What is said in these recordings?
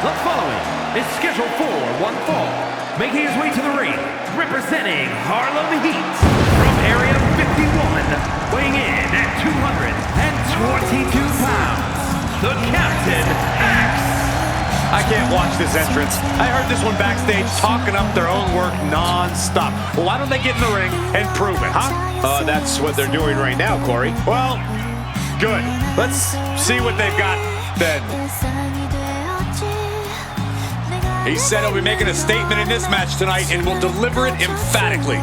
The following is scheduled for one fall, making his way to the ring, representing Harlem Heat from Area 51, weighing in at 222 pounds, the Captain X. I can't watch this entrance. I heard this one backstage talking up their own work non-stop. Well, why don't they get in the ring and prove it, huh? That's what they're doing right now, Corey. Well, good. Let's see what they've got then. He said he'll be making a statement in this match tonight and will deliver it emphatically.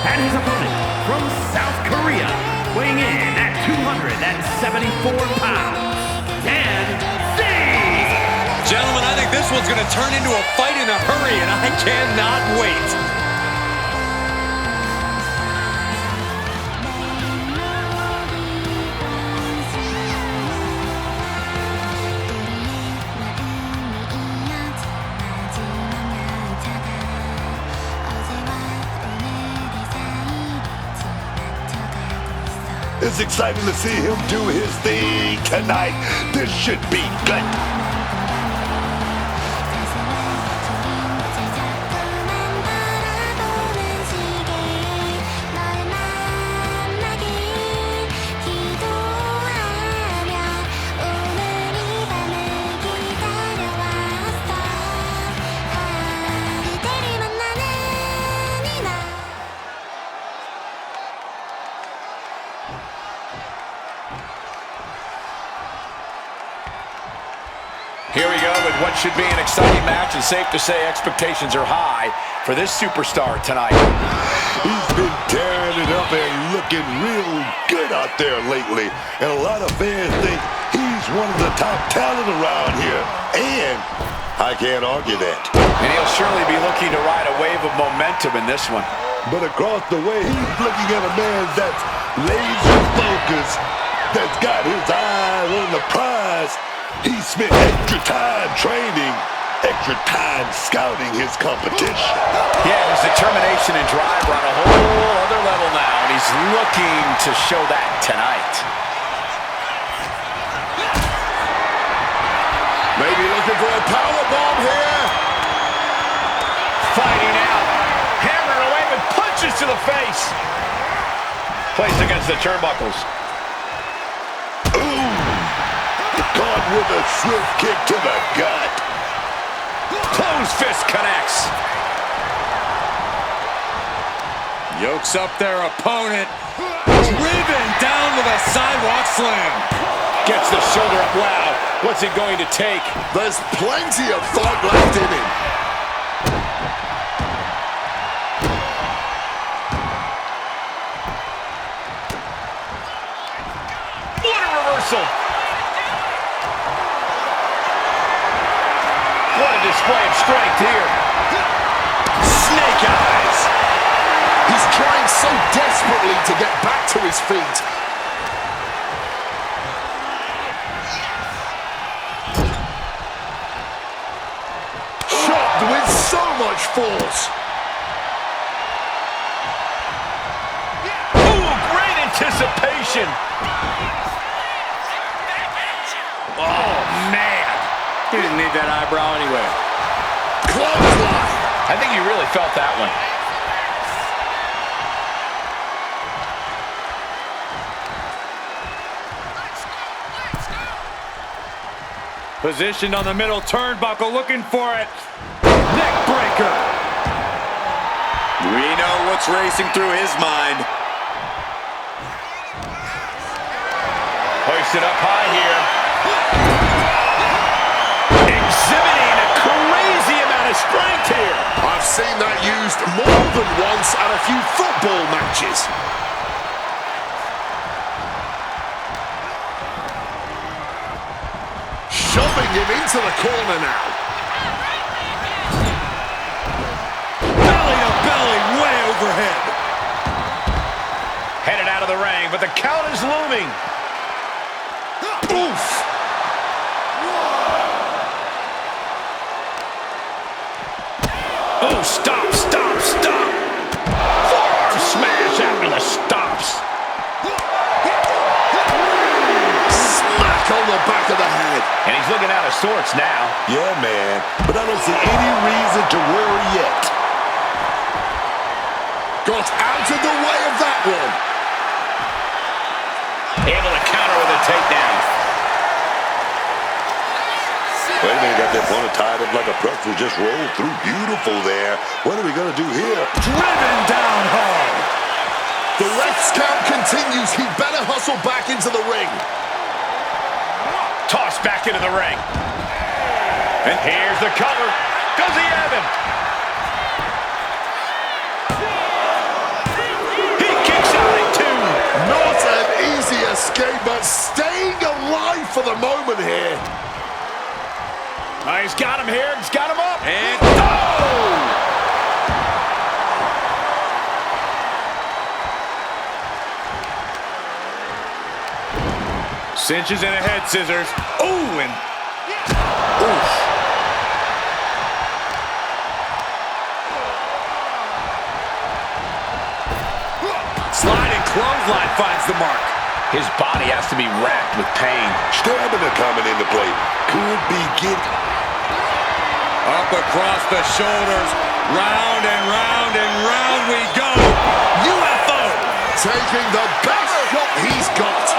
And his opponent from South Korea, weighing in at 274 pounds, Dan C. Gentlemen, I think this one's going to turn into a fight in a hurry, and I cannot wait. It's exciting to see him do his thing tonight. This should be good. Here we go with what should be an exciting match, and safe to say expectations are high for this superstar tonight. He's been tearing it up and looking real good out there lately. And a lot of fans think he's one of the top talent around here. And I can't argue that. And he'll surely be looking to ride a wave of momentum in this one. But across the way, he's looking at a man that's laser focused, that's got his eye on the prize. He spent extra time training, extra time scouting his competition. Yeah, his determination and drive are on a whole other level now, and he's looking to show that tonight. Maybe looking for a powerbomb here. Fighting out, hammering away with punches to the face. Placed against the turnbuckles. Caught with a swift kick to the gut. Closed fist connects. Yokes up their opponent. Driven down with a sidewalk slam. Gets the shoulder up loud. What's it going to take? There's plenty of thought left in him. What a reversal. What a display of strength here. Snake eyes. He's trying so desperately to get back to his feet. Shot with so much force. Ooh, great anticipation. Oh, man. He didn't need that eyebrow anyway. Clothesline. I think he really felt that one. Positioned on the middle turnbuckle, looking for it. Neck breaker. We know what's racing through his mind. Hoisted up high here. strength here. I've seen that used more than once at a few football matches. Shoving him into the corner now. Belly to belly, way overhead. Headed out of the ring, but the count is looming. Oof! Oh, stop, stop, stop. Forearm smash after the stops. Smack on the back of the head. And he's looking out of sorts now. Yeah, man, but I don't see any reason to worry yet. Got out of the way of that one. Able to counter with a takedown. Wait a minute, got their opponent tied up like a pretzel, just rolled through. Beautiful there. What are we going to do here? Driven down hard. The ref's count continues. He better hustle back into the ring. Tossed back into the ring. And here's the cover. Does he have him? He kicks out at two. Not an easy escape, but staying alive for the moment here. He's got him here. He's got him up. And oh! Cinches in a head scissors. Oh, and oof. Sliding clothesline finds the mark. His body has to be racked with pain. Stamina coming into play. Could be getting... Up across the shoulders. Round and round and round we go. UFO. Taking the best shot he's got.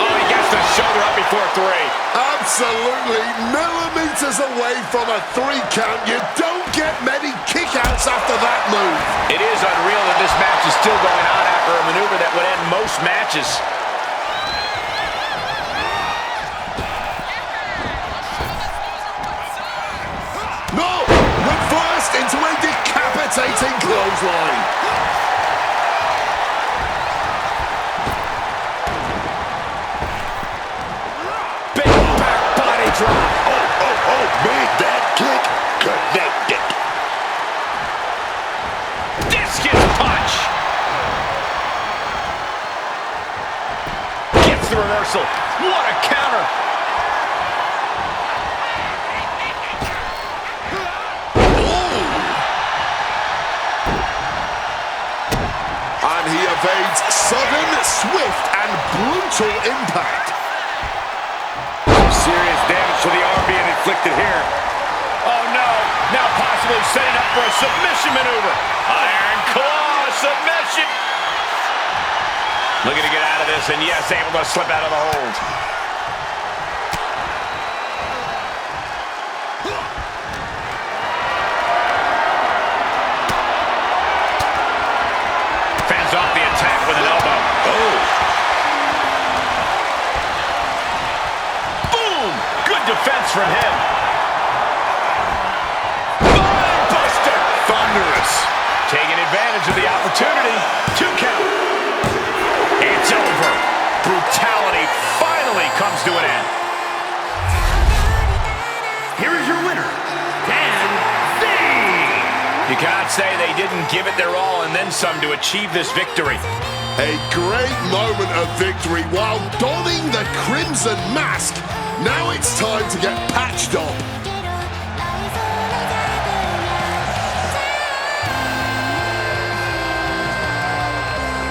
Oh, he gets the shoulder up before three. Absolutely millimeters away from a 3 count. You don't get many kickouts after that move. It is unreal that this match is still going on after a maneuver that would end most matches. No! Reversed into a decapitating clothesline. Big back body drop. Oh, made that kick connected. Discus punch. Gets the reversal. What a counter. And he evades sudden, swift, and brutal impact. Serious damage to the arm being inflicted here. Oh no, now possibly setting up for a submission maneuver. Iron claw submission. Looking to get out of this, and yes, able to slip out of the hold. Fends off the attack with an elbow. Oh. Defense from him. Buster. Thunderous. Taking advantage of the opportunity. 2 count. It's over. Brutality finally comes to an end. Here is your winner, Dan Singh. You can't say they didn't give it their all and then some to achieve this victory. A great moment of victory while donning the crimson mask. Now it's time to get patched up.